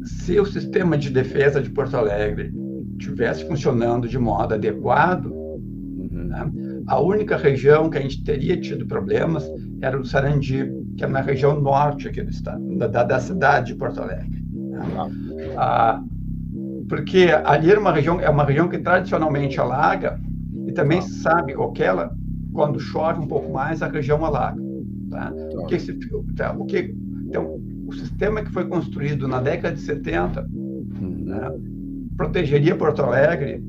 se o sistema de defesa de Porto Alegre estivesse funcionando de modo adequado, né, a única região que a gente teria tido problemas era o Sarandi, que é na região norte aqui do estado, da cidade de Porto Alegre. Né? Porque ali é uma região que tradicionalmente alaga, e também sabe, Coquela, quando chove um pouco mais, a região alaga. Tá? Então, o sistema que foi construído na década de 70 né, protegeria Porto Alegre.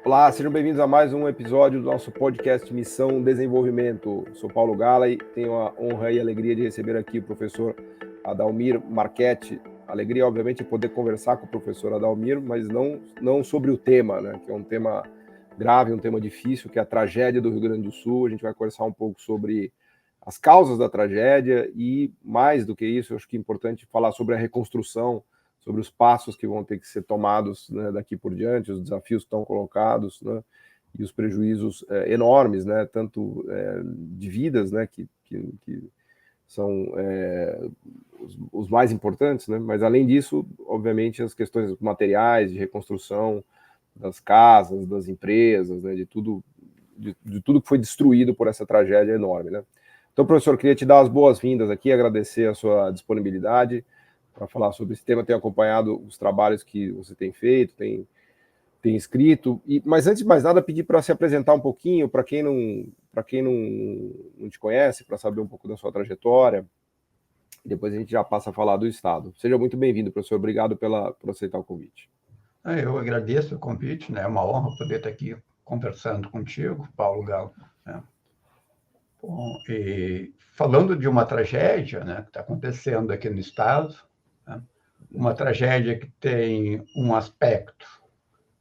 Olá, sejam bem-vindos a mais um episódio do nosso podcast Missão Desenvolvimento. Sou Paulo Gala e tenho a honra e a alegria de receber aqui o professor Adalmir Marchetti. Alegria, obviamente, de poder conversar com o professor Adalmir, mas não sobre o tema, né, que é um tema grave, um tema difícil, que é a tragédia do Rio Grande do Sul. A gente vai conversar um pouco sobre as causas da tragédia e, mais do que isso, eu acho que é importante falar sobre a reconstrução, sobre os passos que vão ter que ser tomados, né, daqui por diante, os desafios que estão colocados, né, e os prejuízos enormes, né, tanto de vidas, né, que são os mais importantes, né, mas além disso, obviamente, as questões materiais, de reconstrução das casas, das empresas, né, de tudo que foi destruído por essa tragédia enorme, né. Então, professor, queria te dar as boas-vindas aqui, agradecer a sua disponibilidade para falar sobre esse tema, tenho acompanhado os trabalhos que você tem feito, tem escrito, mas antes de mais nada, pedir para se apresentar um pouquinho, para quem não te conhece, para saber um pouco da sua trajetória, e depois a gente já passa a falar do Estado. Seja muito bem-vindo, professor, obrigado por aceitar o convite. Eu agradeço o convite, né? É uma honra poder estar aqui conversando contigo, Paulo Galo. Né? Bom, e falando de uma tragédia, né, que está acontecendo aqui no Estado, né? Uma tragédia que tem um aspecto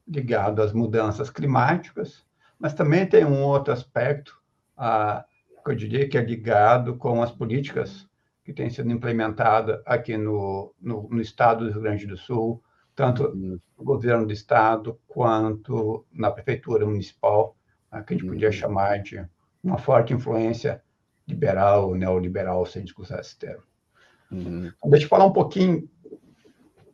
ligado às mudanças climáticas, mas também tem um outro aspecto, que eu diria que é ligado com as políticas que têm sido implementadas aqui no estado do Rio Grande do Sul, tanto no governo do estado quanto na prefeitura municipal, que a gente podia chamar de uma forte influência liberal ou neoliberal, sem discussão esse termo. Então, deixa eu falar um pouquinho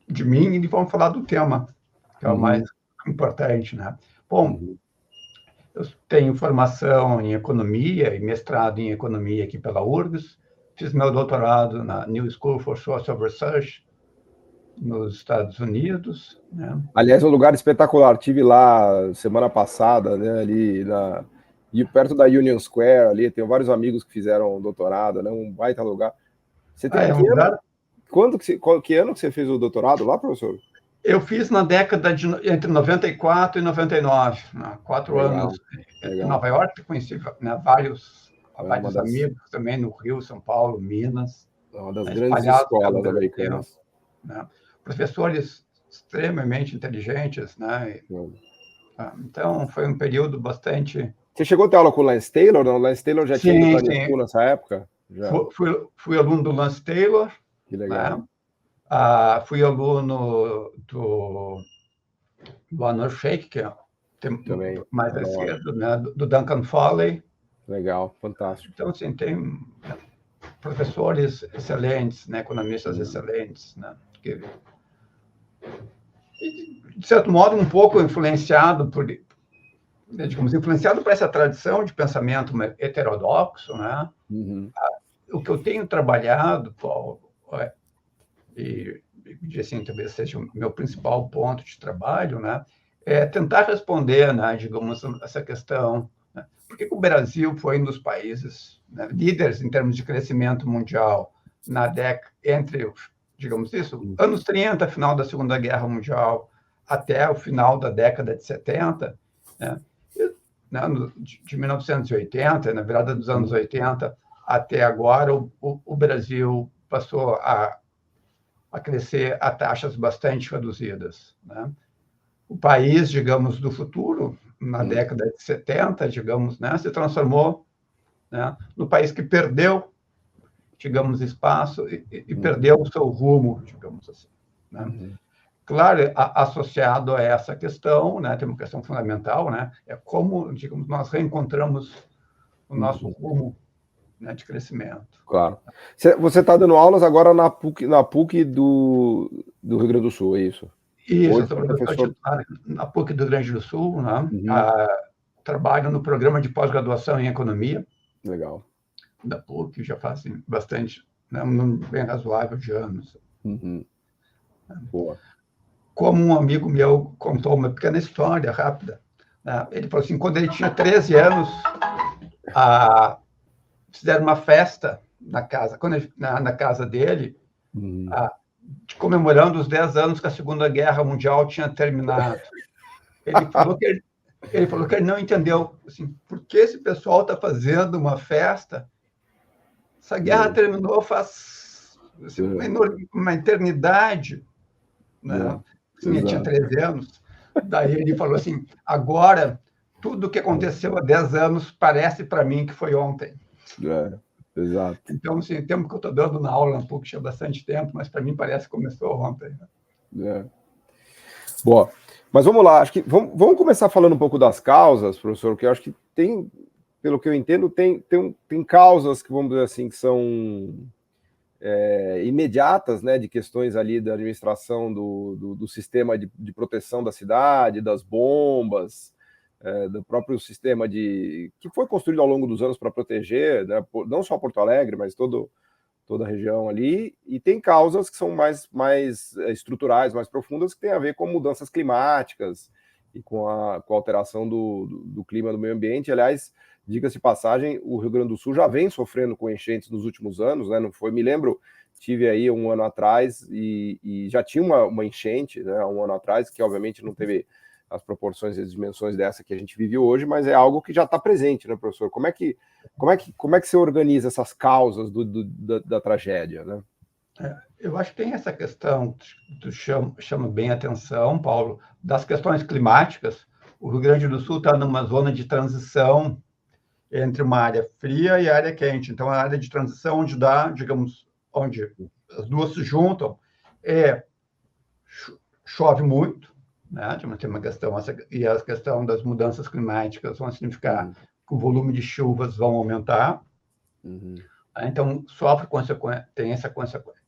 de mim e vamos falar do tema, que é o mais importante, né? Bom, eu tenho formação em economia e mestrado em economia aqui pela URGS, fiz meu doutorado na New School for Social Research nos Estados Unidos, né? Aliás, é um lugar espetacular, estive lá semana passada, né, ali perto da Union Square, ali, tenho vários amigos que fizeram doutorado, né, um baita lugar. Você tem que ano que você fez o doutorado lá, professor? Eu fiz na década entre 94 e 99, né? 4 anos em Nova York, conheci, né, vários amigos também no Rio, São Paulo, Minas. É uma das grandes escolas americanas. Né? Professores extremamente inteligentes, né? Então, foi um período bastante... Você chegou a ter aula com o Lance Taylor? Não? O Lance Taylor já tinha ido para a School nessa época? Já. Fui aluno do Lance Taylor. Que legal. Né? Fui aluno do Arnold Shake, que é mais à esquerda, né? Do Duncan Foley. Legal, fantástico. Então, assim, tem professores excelentes, né? Economistas excelentes, né? Que, de certo modo, um pouco influenciado por essa tradição de pensamento heterodoxo, né? O que eu tenho trabalhado, Paulo, e assim, talvez seja o meu principal ponto de trabalho, né, é tentar responder, né, digamos, essa questão, né, por que o Brasil foi um dos países, né, líderes em termos de crescimento mundial na década, entre, digamos isso, anos 30, final da Segunda Guerra Mundial, até o final da década de 70, né, de 1980, na virada dos anos 80, até agora, o Brasil passou a crescer a taxas bastante reduzidas. Né? O país, digamos, do futuro, na década de 70, digamos, né, se transformou, né, no país que perdeu, digamos, espaço e perdeu o seu rumo, digamos assim. Né? Claro, associado a essa questão, né, tem uma questão fundamental, né, é como, digamos, nós reencontramos o nosso rumo, né, de crescimento. Claro. Você está dando aulas agora na PUC do Rio Grande do Sul, é isso? Isso, eu Hoje sou é professor professor. titular na PUC do Rio Grande do Sul, né? Uhum. Trabalho no programa de pós-graduação em economia Legal. da PUC, já fazem bastante, né, um número bem razoável de anos. Uhum. Boa. Como um amigo meu contou uma pequena história rápida, né? Ele falou assim, quando ele tinha 13 anos, fizeram uma festa na casa, na casa dele, Uhum. comemorando os 10 anos que a Segunda Guerra Mundial tinha terminado. Ele falou que ele não entendeu assim, por que esse pessoal está fazendo uma festa. Essa guerra terminou faz assim, uma eternidade. Né? Assim, ele tinha 13 anos. Daí ele falou assim, agora, tudo o que aconteceu há 10 anos parece para mim que foi ontem. Exato. Então, assim, o tempo que eu estou dando na aula, um pouco, tinha bastante tempo, mas para mim parece que começou ontem. Né? Boa. Mas vamos lá, acho que vamos começar falando um pouco das causas, professor, porque eu acho que tem, pelo que eu entendo, tem causas que, vamos dizer assim, que são imediatas, né, de questões ali da administração do sistema de proteção da cidade, das bombas, do próprio sistema que foi construído ao longo dos anos para proteger, né, não só Porto Alegre, mas toda a região ali, e tem causas que são mais estruturais, mais profundas, que tem a ver com mudanças climáticas e com a alteração do clima, do meio ambiente. Aliás, diga-se de passagem, o Rio Grande do Sul já vem sofrendo com enchentes nos últimos anos, né? Não foi, me lembro, tive aí um ano atrás e já tinha uma enchente, né, um ano atrás, que obviamente não teve as proporções e as dimensões dessa que a gente vive hoje, mas é algo que já está presente, né, professor? Como é que você organiza essas causas da tragédia, né? Eu acho que tem essa questão, tu chama bem a atenção, Paulo, das questões climáticas. O Rio Grande do Sul está numa zona de transição entre uma área fria e área quente. Então, a área de transição onde onde as duas se juntam, chove muito, né? Tem uma questão, e a questão das mudanças climáticas vão significar que o volume de chuvas vão aumentar. Então, tem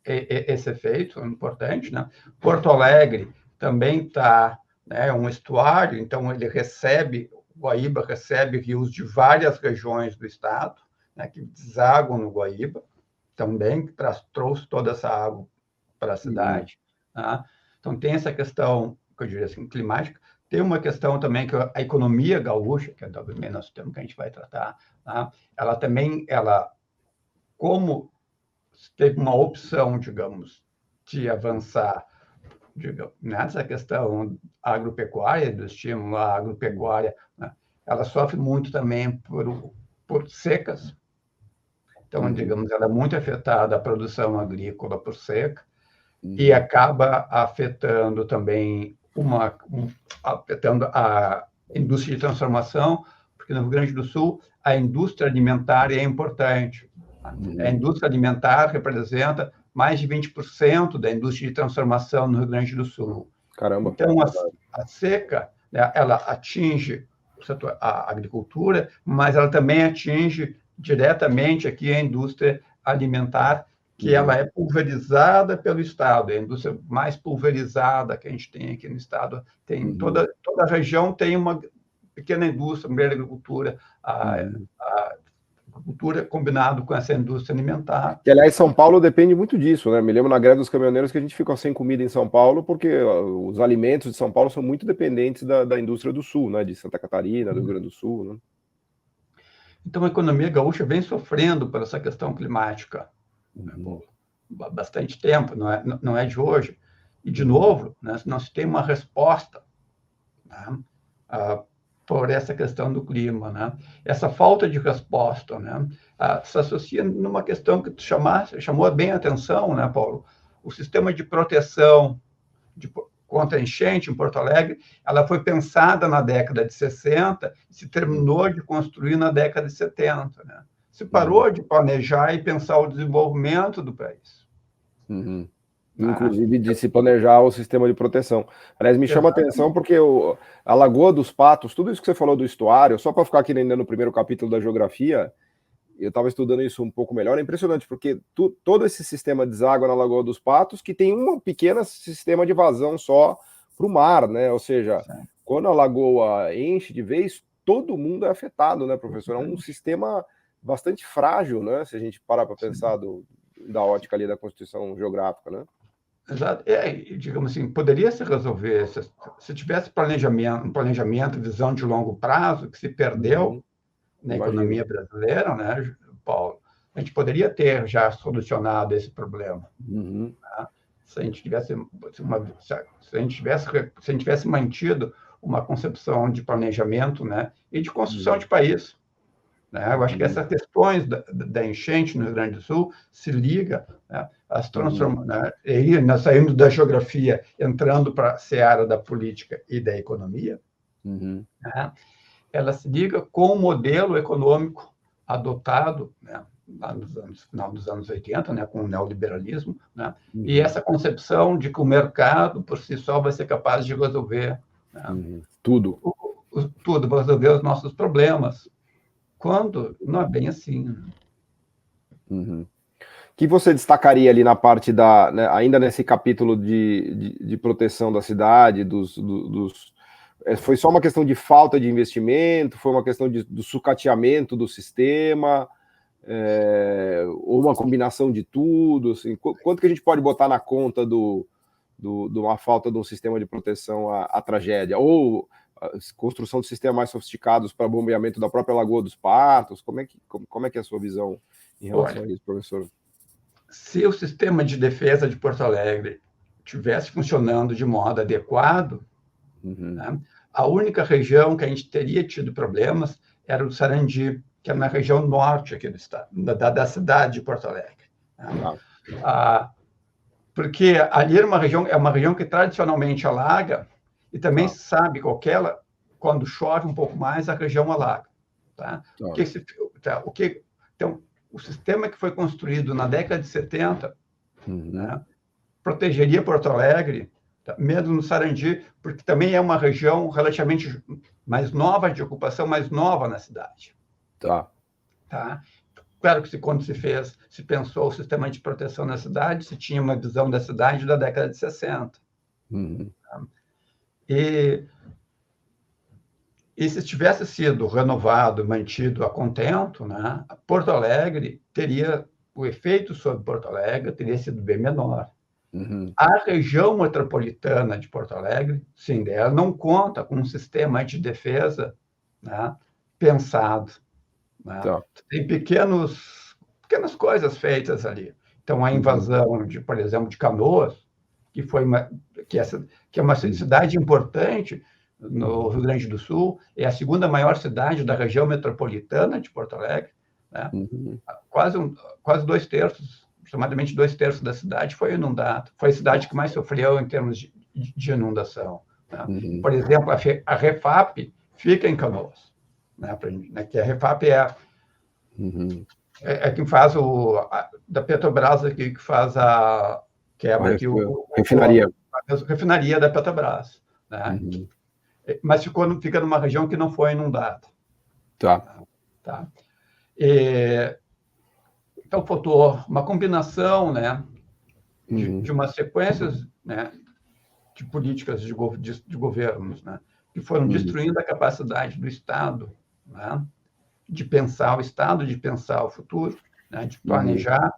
esse efeito importante, né? Porto Alegre também está, né, um estuário, então Guaíba recebe rios de várias regiões do estado, né, que desaguam no Guaíba, também trouxe toda essa água para a cidade. Tá? Então, tem essa questão, que eu diria assim, climática. Tem uma questão também que a economia gaúcha, que é talvez menos tempo que a gente vai tratar, tá? Como teve uma opção, digamos, de avançar nessa questão agropecuária, do estímulo à agropecuária, né? Ela sofre muito também por secas. Então, digamos, ela é muito afetada a produção agrícola por seca e acaba afetando também afetando a indústria de transformação, porque no Rio Grande do Sul a indústria alimentar é importante. A indústria alimentar representa mais de 20% da indústria de transformação no Rio Grande do Sul. Caramba. Então, a seca, né, ela atinge a agricultura, mas ela também atinge diretamente aqui a indústria alimentar, que ela é pulverizada pelo Estado, é a indústria mais pulverizada que a gente tem aqui no Estado. Tem toda a região tem uma pequena indústria, uma agricultura, a agricultura combinado com essa indústria alimentar. Que, aliás, São Paulo depende muito disso, né? Me lembro na greve dos caminhoneiros que a gente ficou sem comida em São Paulo porque os alimentos de São Paulo são muito dependentes da indústria do Sul, né? De Santa Catarina, do Rio Grande do Sul, né? Então, a economia gaúcha vem sofrendo por essa questão climática há bastante tempo, não é de hoje. E, de novo, né, não se tem uma resposta, né, por essa questão do clima. Né? Essa falta de resposta, né, se associa numa questão que tu chamou bem a atenção, né, Paulo? O sistema de proteção contra a enchente em Porto Alegre, ela foi pensada na década de 60 e se terminou de construir na década de 70. Né? Se parou de planejar e pensar o desenvolvimento do país. Inclusive de se planejar o sistema de proteção. Aliás, me chama a atenção porque a Lagoa dos Patos, tudo isso que você falou do estuário, só para ficar aqui ainda no primeiro capítulo da geografia, eu estava estudando isso um pouco melhor, é impressionante, porque todo esse sistema deságua na Lagoa dos Patos, que tem um pequeno sistema de vazão só para o mar, né? Ou seja, quando a lagoa enche de vez, todo mundo é afetado, né, professor? É um sistema bastante frágil, né? Se a gente parar para pensar da ótica ali da constituição geográfica, né? Exato. Digamos assim, poderia se resolver se tivesse um planejamento, visão de longo prazo, que se perdeu na economia brasileira, né, Paulo? A gente poderia ter já solucionado esse problema. Né? Se a gente tivesse mantido uma concepção de planejamento, né, e de construção de país. Né? Eu acho que essas questões da enchente no Rio Grande do Sul se ligam, né, às transformações, né? E aí nós saímos da geografia, entrando para a seara da política e da economia, né? Ela se liga com o modelo econômico adotado, né, lá final dos anos 80, né, com o neoliberalismo, né, e essa concepção de que o mercado, por si só, vai ser capaz de resolver, né, tudo, vai resolver os nossos problemas, quando não é bem assim. Né? Que você destacaria ali na parte né, ainda nesse capítulo de proteção da cidade, foi só uma questão de falta de investimento, foi uma questão do sucateamento do sistema, ou uma combinação de tudo? Assim, quanto que a gente pode botar na conta de uma falta de um sistema de proteção à tragédia? Ou a construção de sistemas mais sofisticados para bombeamento da própria Lagoa dos Patos? Como é que é a sua visão em relação a isso, professor? Se o sistema de defesa de Porto Alegre tivesse funcionando de modo adequado, né, a única região que a gente teria tido problemas era o Sarandi, que é na região norte aqui do estado, da cidade de Porto Alegre. Né? Porque ali é uma região que tradicionalmente alaga, e também sabe que quando chove um pouco mais, a região alaga. Tá? Então, o sistema que foi construído na década de 70, né, protegeria Porto Alegre, tá, mesmo no Sarandi, porque também é uma região relativamente mais nova, de ocupação mais nova na cidade. Tá? Claro que quando se pensou o sistema de proteção na cidade, se tinha uma visão da cidade da década de 60. Tá? E se tivesse sido renovado, mantido a contento, né, Porto Alegre o efeito sobre Porto Alegre teria sido bem menor. A região metropolitana de Porto Alegre, sim, ela não conta com um sistema de defesa, né, pensado. Né? Tem pequenas coisas feitas ali. Então, a invasão, por exemplo, de Canoas, que é uma cidade importante no Rio Grande do Sul, é a segunda maior cidade da região metropolitana de Porto Alegre. Né? Quase 2/3, aproximadamente 2/3 da cidade foi inundada. Foi a cidade que mais sofreu em termos de inundação. Né? Por exemplo, a Refap fica em Canoas. Né? Que a Refap é quem faz da Petrobras aqui, que faz a refinaria da Petrobras. Né? Mas fica numa região que não foi inundada. Tá. Então, faltou uma combinação, né, de uma sequência, né, de políticas de governos, né, que foram destruindo a capacidade do Estado, né, de pensar o Estado, de pensar o futuro, né, de planejar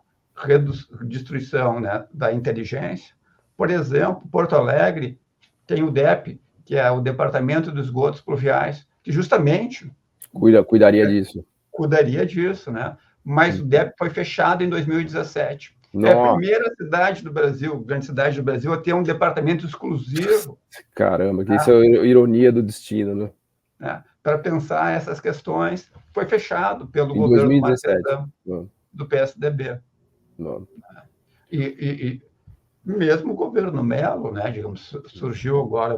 destruição, né, da inteligência. Por exemplo, Porto Alegre tem o DEP, que é o Departamento dos Esgotos Pluviais, que justamente cuidaria disso. Cuidaria disso, né? Mas o DEP foi fechado em 2017. É a primeira cidade do Brasil, grande cidade do Brasil, a ter um departamento exclusivo. Caramba, que isso é ironia do destino, né? Para pensar essas questões, foi fechado pelo em governo 2017. Do PSDB. E mesmo o governo Mello, né, digamos, surgiu agora,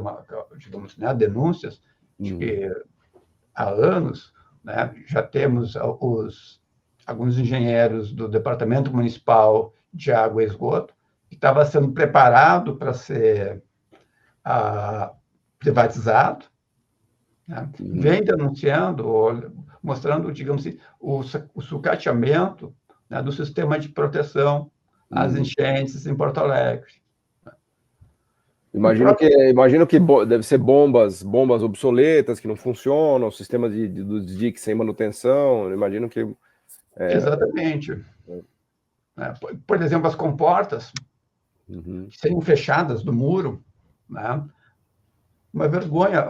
né, denúncias de que há anos, né, já temos alguns engenheiros do Departamento Municipal de Água e Esgoto que estava sendo preparado para ser privatizado, né? Vem denunciando, mostrando, digamos assim, o sucateamento, né, do sistema de proteção às enchentes em Porto Alegre. Imagino que deve ser bombas obsoletas que não funcionam, sistema dos diques sem manutenção. Imagino que exatamente. Por exemplo, as comportas que seriam fechadas do muro, né? Uma vergonha.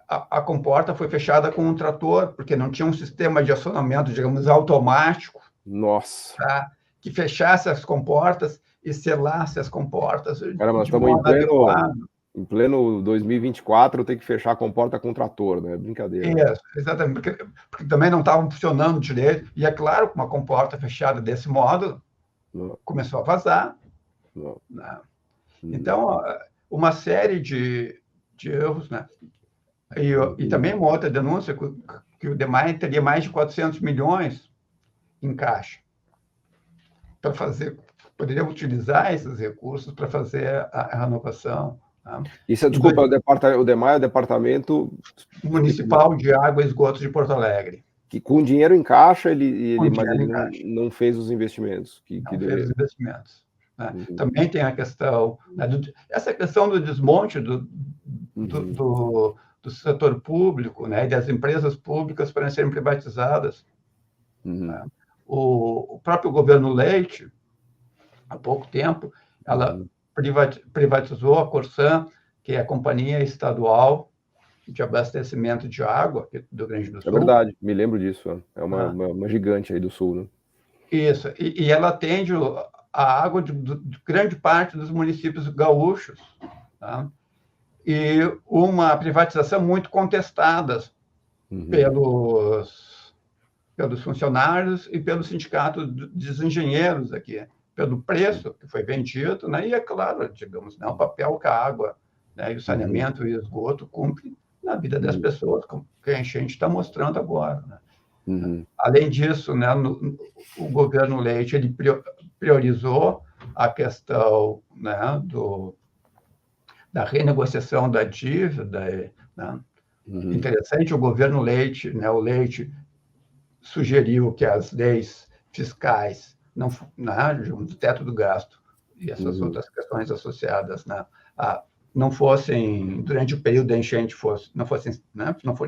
A comporta foi fechada com um trator, porque não tinha um sistema de acionamento, digamos, automático. Nossa. Tá? Que fechasse as comportas e selasse as comportas. Caramba, nós estamos em pleno 2024, tem que fechar a comporta com trator, né? Brincadeira. Isso, exatamente, porque também não estavam funcionando direito. E é claro que uma comporta fechada desse modo começou a vazar. Né? Então, uma série de erros, né? E também uma outra denúncia que o DEMAI teria mais de 400 milhões em caixa para fazer, poderia utilizar esses recursos para fazer a renovação. Tá? Isso, desculpa, o DEMAI é o Departamento Municipal de Água e Esgotos de Porto Alegre. Que com dinheiro em caixa, mas ele não fez os investimentos. Não fez os investimentos. Né? Também tem a questão, né, essa questão do desmonte do setor público, né, e das empresas públicas para serem privatizadas. Né? O próprio governo Leite, há pouco tempo, ela privatizou a Corsan, que é a companhia estadual de abastecimento de água do Rio Grande do Sul. É verdade, me lembro disso. É uma gigante aí do Sul, né? Isso, e ela atende a água de grande parte dos municípios gaúchos. Tá? E uma privatização muito contestada pelos funcionários e pelo sindicato dos engenheiros aqui, pelo preço que foi vendido, né? E é claro, digamos, né, o papel que a água, né, e o saneamento e o esgoto cumprem na vida das pessoas, como que a enchente está mostrando agora. Né? Além disso, né, o governo Leite ele priorizou a questão, né, da renegociação da dívida. Né? Interessante, o governo Leite, né, o Leite sugeriu que as leis fiscais, do teto do gasto e essas outras questões associadas, né, não fossem, durante o período da enchente, não fossem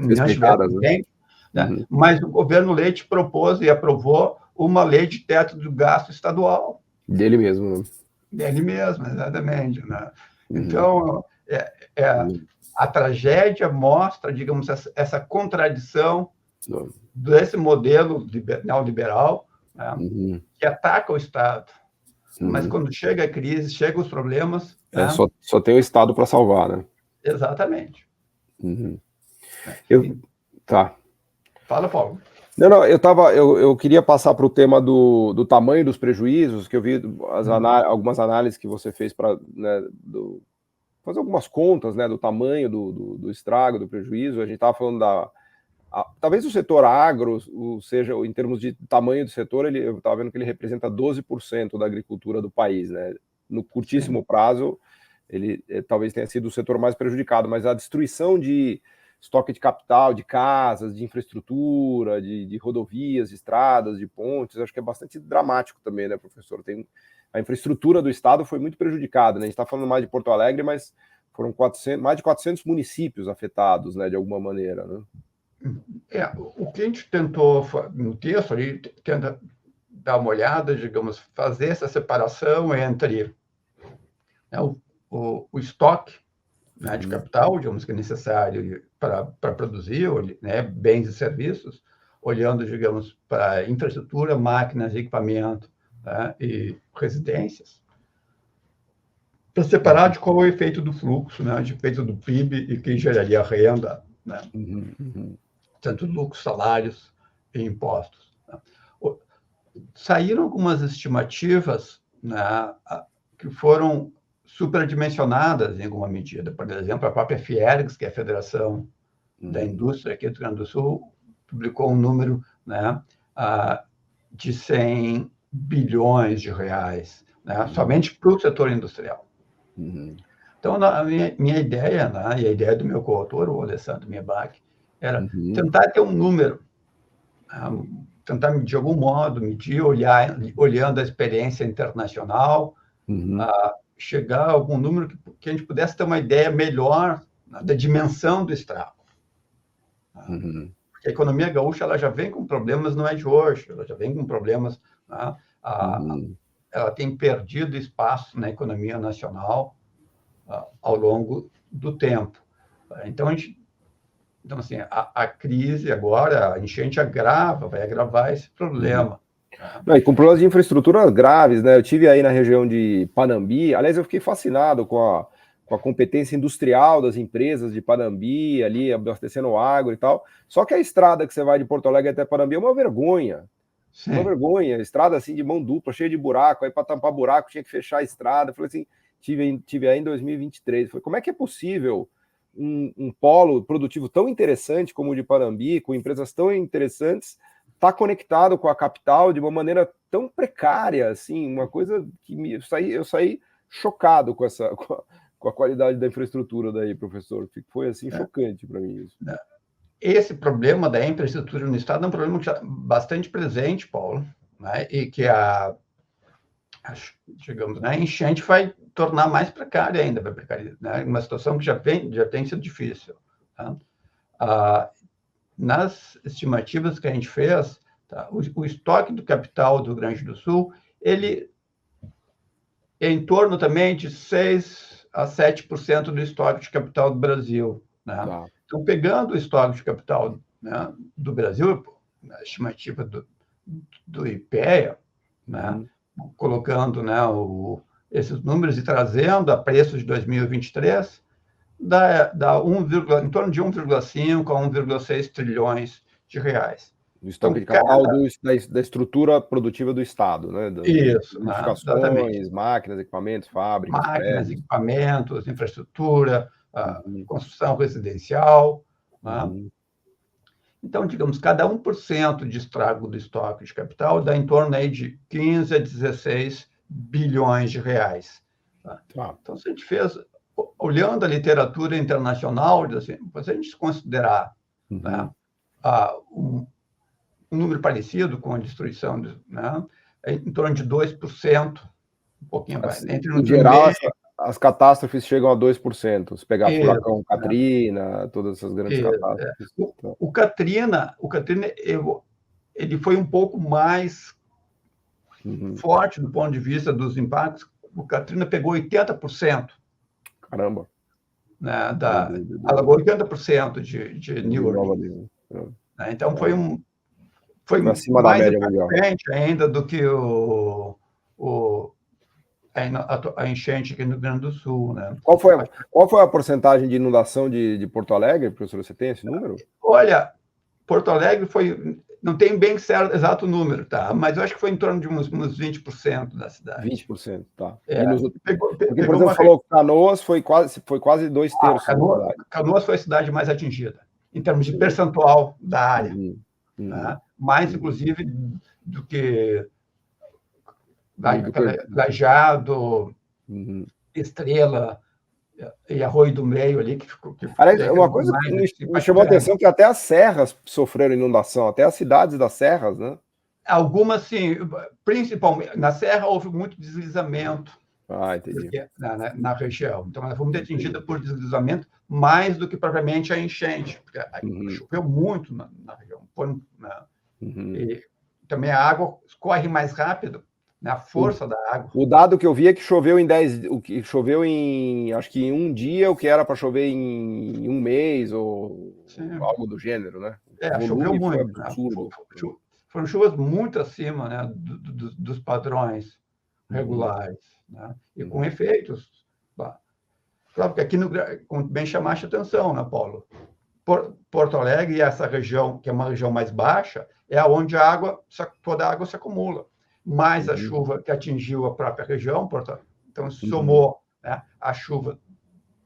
respeitadas, né? Mas o governo Leite propôs e aprovou uma lei de teto do gasto estadual. Dele mesmo, né? Dele mesmo, exatamente. Né? Então, a tragédia mostra, digamos, essa contradição desse modelo neoliberal, né, que ataca o Estado. Mas quando chega a crise, chegam os problemas... Né? Só tem o Estado para salvar, né? Exatamente. Tá. Fala, Paulo. Não, eu queria passar para o tema do tamanho dos prejuízos, que eu vi algumas análises que você fez para, né, fazer algumas contas, né, do tamanho do estrago, do prejuízo. A gente estava falando talvez o setor agro, seja, em termos de tamanho do setor, eu estava vendo que ele representa 12% da agricultura do país, né? No curtíssimo prazo, ele talvez tenha sido o setor mais prejudicado, mas a destruição de estoque de capital, de casas, de infraestrutura, de rodovias, de estradas, de pontes, acho que é bastante dramático também, né, professor? A infraestrutura do Estado foi muito prejudicada, né? A gente está falando mais de Porto Alegre, mas foram mais de 400 municípios afetados, né, de alguma maneira, né? O que a gente tentou, no texto ali, tenta dar uma olhada, digamos, fazer essa separação entre, né, o estoque, né, de capital, digamos, que é necessário para produzir, né, bens e serviços, olhando, digamos, para infraestrutura, máquinas, equipamento, né, e residências, para separar de qual é o efeito do fluxo, né, de efeito do PIB e que geraria renda, né, tanto lucros, salários e impostos. Né. Saíram algumas estimativas, né, que foram superdimensionadas em alguma medida. Por exemplo, a própria Fiergs, que é a Federação da Indústria aqui do Rio Grande do Sul, publicou um número, né, de 100 bilhões de reais, né, somente para o setor industrial. Então, a minha ideia, né, e a ideia do meu coautor, o Alessandro Miebach, era tentar ter um número, tentar, de algum modo, medir, olhando a experiência internacional, chegar a algum número que a gente pudesse ter uma ideia melhor, né, da dimensão do estrago. Porque a economia gaúcha ela já vem com problemas, não é de hoje, ela já vem com problemas, né, ela tem perdido espaço na economia nacional ao longo do tempo. Então, assim, a crise agora, a enchente vai agravar esse problema. Não, e com problemas de infraestrutura graves, né? Eu tive aí na região de Panambi, aliás, eu fiquei fascinado com a competência industrial das empresas de Panambi, ali abastecendo o agro e tal. Só que a estrada que você vai de Porto Alegre até Panambi é uma vergonha. Sim. Uma vergonha. Estrada assim de mão dupla, cheia de buraco. Aí para tampar buraco tinha que fechar a estrada. Eu falei assim, tive aí em 2023. Eu falei, como é que é possível um polo produtivo tão interessante como o de Panambi, com empresas tão interessantes, tá conectado com a capital de uma maneira tão precária, assim, uma coisa que eu saí chocado com a qualidade da infraestrutura daí, professor. Foi assim chocante para mim isso. Esse problema da infraestrutura no estado é um problema que já bastante presente, Paulo, né? E que digamos, né, a enchente vai tornar mais precária ainda, né? Uma situação que já tem sido difícil. Tá? Nas estimativas que a gente fez, tá, o estoque do capital do Rio Grande do Sul, ele é em torno também de 6% a 7% do estoque de capital do Brasil. Né? Tá. Então, pegando o estoque de capital, né, do Brasil, a estimativa do IPEA, né, colocando, né, esses números e trazendo a preços de 2023, dá em torno de 1,5 a 1,6 trilhões de reais. Do estoque de capital da estrutura produtiva do Estado, né? Isso, edificações, máquinas, equipamentos, fábricas, máquinas, equipamentos, infraestrutura, construção residencial. Então, digamos, cada 1% de estrago do estoque de capital dá em torno aí de 15 a 16 bilhões de reais. Tá? Então, se a gente fez, olhando a literatura internacional, assim, se a gente considerar né, um número parecido com a destruição, né, em torno de 2%, um pouquinho mais. Em geral, as catástrofes chegam a 2%. Se pegar furacão Katrina, todas essas grandes catástrofes. O Katrina, ele foi um pouco mais forte do ponto de vista dos impactos. O Katrina pegou 80%. Caramba! Né, alagou 80% de New Orleans. Então, foi acima mais da média mundial ainda do que a enchente aqui no Rio Grande do Sul. Né? Qual foi a porcentagem de inundação de Porto Alegre, professor? Você tem esse número? Olha, Porto Alegre não tem bem exato número, tá? Mas eu acho que foi em torno de uns 20% da cidade. 20%, tá. Porque, por exemplo, você falou que Canoas foi quase 2/3. Canoas foi a cidade mais atingida, em termos de percentual da área. Tá? Mais, inclusive, do que Lajeado, Estrela e Arroio do Meio ali, que ficou... Aliás, uma coisa que me chamou a atenção que até as serras sofreram inundação, até as cidades das serras, né? Algumas, sim. Principalmente, na serra houve muito deslizamento. Entendi. Na região. Então, ela foi muito atingida por deslizamento, mais do que propriamente a enchente, porque choveu muito na região. E também a água corre mais rápido, né? A força da água. O dado que eu vi é que choveu acho que em um dia, o que era para chover em um mês, ou algo do gênero, né? Choveu muito. Foram chuvas muito acima, né, dos padrões regulares, né? E com efeitos. Claro que aqui, como bem chamaste a atenção, né, Paulo? Porto Alegre e essa região, que é uma região mais baixa, é onde toda a água se acumula. Mais a chuva que atingiu a própria região, então somou, né, a chuva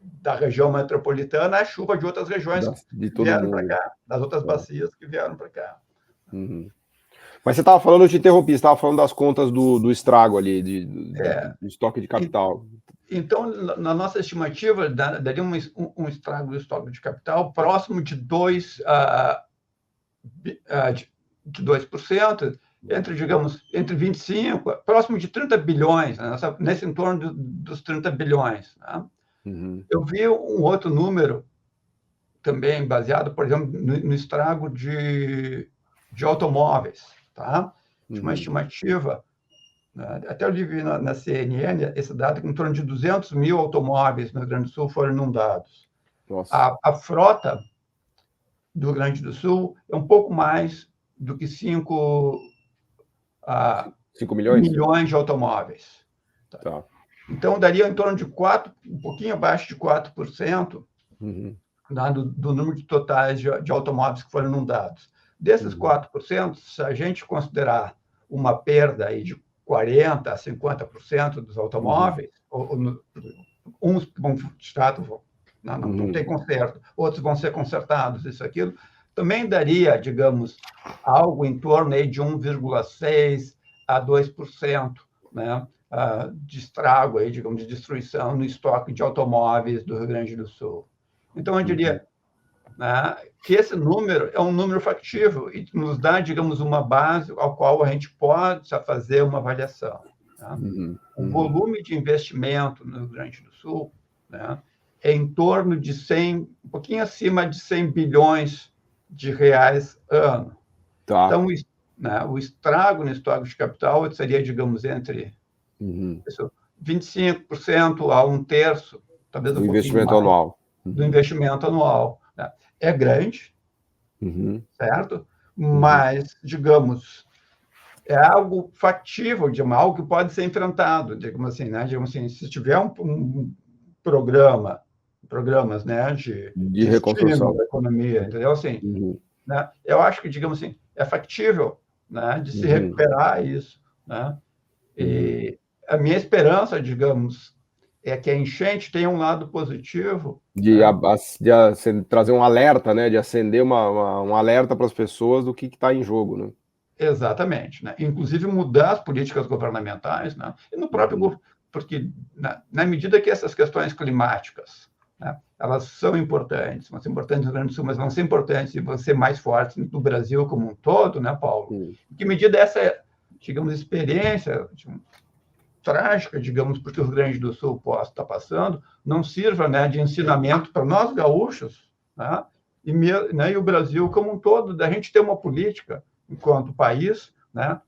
da região metropolitana, a chuva de outras regiões que vieram para cá, das outras bacias que vieram para cá. Mas você estava falando, eu te interrompi, você estava falando das contas do estrago ali, do estoque de capital. Então, na nossa estimativa, daria um estrago do estoque de capital próximo de 2%, entre 25%, próximo de 30 bilhões, né? Nesse entorno dos 30 bilhões. Né? Uhum. Eu vi um outro número, também baseado, por exemplo, no estrago de automóveis. Tá? Uma estimativa, né? Até eu vi na CNN esse dado, que em torno de 200 mil automóveis no Rio Grande do Sul foram inundados. A frota do Rio Grande do Sul é um pouco mais do que 5 milhões de automóveis. Tá? Então, daria em torno de 4%, um pouquinho abaixo de 4%, do número de totais de automóveis que foram inundados. Desses 4%, se a gente considerar uma perda aí de 40% a 50% dos automóveis, uns vão não tem conserto, outros vão ser consertados, isso, aquilo, também daria, digamos, algo em torno aí de 1,6% a 2%, né, de estrago, aí, digamos, de destruição no estoque de automóveis do Rio Grande do Sul. Então, eu diria, né, que esse número é um número factível e nos dá, digamos, uma base ao qual a gente pode fazer uma avaliação. Tá? O volume de investimento no Rio Grande do Sul, né, é em torno de 100, um pouquinho acima de 100 bilhões de reais ano. Tá. Então, né, o estrago no estoque de capital seria, digamos, entre 25% a 1/3, talvez do investimento mais, anual. Do investimento anual. Né? É grande, certo? Mas, digamos, é algo factível, algo que pode ser enfrentado, digamos assim, né? Digamos assim, se tiver um programas, né, de reconstrução da economia, entendeu? Assim, né? Eu acho que, digamos assim, é factível, né, de se recuperar isso, né? E a minha esperança, digamos, é que a enchente tenha um lado positivo. De trazer um alerta, né? De acender um alerta para as pessoas do que está em jogo, né? Exatamente, né? Inclusive mudar as políticas governamentais, né? E no próprio porque na medida que essas questões climáticas, né, elas são importantes no Rio Grande do Sul, mas vão ser importantes e vão ser mais fortes no Brasil como um todo, né, Paulo? Em que medida essa, digamos, experiência trágica, digamos, porque o Rio Grande do Sul está passando, não sirva, né, de ensinamento para nós gaúchos, né, e o Brasil como um todo, da gente ter uma política, enquanto país, né,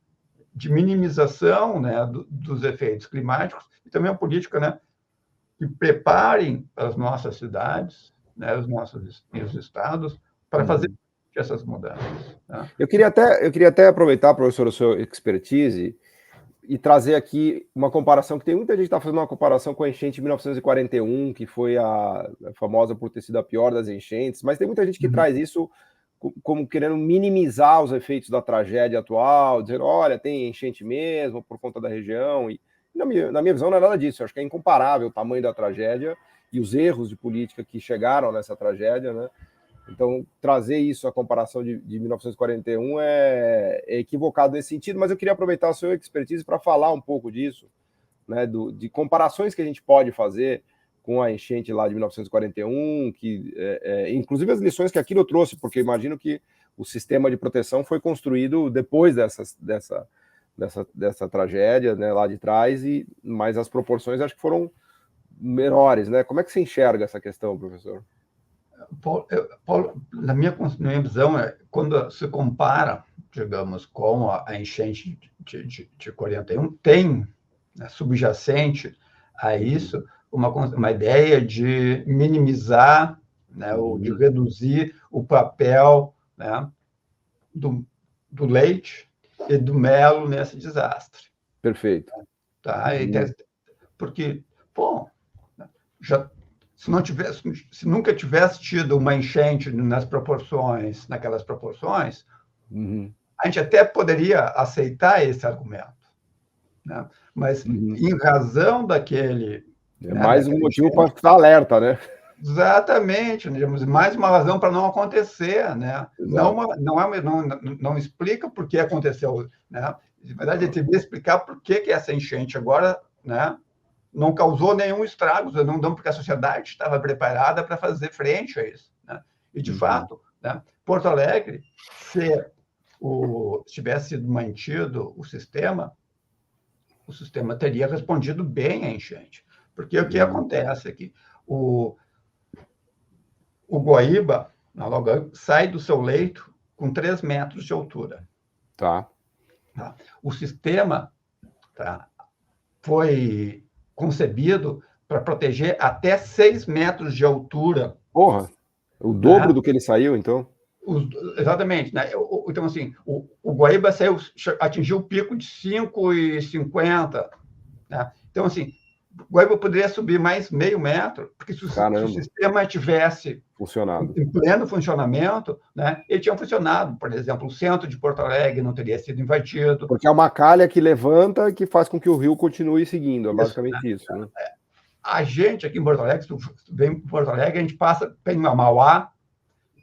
de minimização, né, dos efeitos climáticos, e também uma política, né, que preparem as nossas cidades, né, os estados, para fazer essas mudanças. Né? Eu queria até aproveitar, professor, a sua expertise e trazer aqui uma comparação, que tem muita gente que está fazendo uma comparação com a enchente de 1941, que foi a famosa por ter sido a pior das enchentes, mas tem muita gente que traz isso como querendo minimizar os efeitos da tragédia atual, dizendo, olha, tem enchente mesmo por conta da região, e na minha visão não é nada disso, eu acho que é incomparável o tamanho da tragédia e os erros de política que chegaram nessa tragédia, né? Então, trazer isso, a comparação de 1941 é equivocado nesse sentido, mas eu queria aproveitar a sua expertise para falar um pouco disso, né, de comparações que a gente pode fazer com a enchente lá de 1941, inclusive as lições que aquilo trouxe, porque imagino que o sistema de proteção foi construído depois dessa tragédia, né, lá de trás, mas as proporções acho que foram menores, né? Como é que você enxerga essa questão, professor? Paulo, na minha visão, quando se compara, digamos, com a enchente de 41, tem, né, subjacente a isso uma ideia de minimizar, né, ou de reduzir o papel, né, do leite e do mel nesse desastre. Perfeito. Tá? Porque, bom, se nunca tivesse tido uma enchente naquelas proporções, a gente até poderia aceitar esse argumento, né? Mas em razão daquele... mais um motivo para ficar alerta, né? Exatamente, digamos, mais uma razão para não acontecer, né? Não, Exato. não explica por que aconteceu, né? Na verdade, ele deveria explicar por que essa enchente agora, né, não causou nenhum estrago, não porque a sociedade estava preparada para fazer frente a isso, né? E, de fato, né, Porto Alegre, se tivesse sido mantido o sistema teria respondido bem à enchente. Porque o que acontece aqui? O Guaíba, sai do seu leito com 3 metros de altura. Tá. O sistema, tá, foi concebido para proteger até 6 metros de altura. Porra, o dobro do que ele saiu, então? Exatamente. Né? Então, assim, o Guaíba atingiu o pico de 5,50. Né? Então, assim, o Guaíba poderia subir mais meio metro, porque se o sistema tivesse funcionado em pleno funcionamento, né, ele tinha funcionado. Por exemplo, o centro de Porto Alegre não teria sido invadido. Porque é uma calha que levanta que faz com que o rio continue seguindo, é basicamente isso. Né? A gente aqui em Porto Alegre, se tu vem para Porto Alegre, a gente passa, tem a Mauá,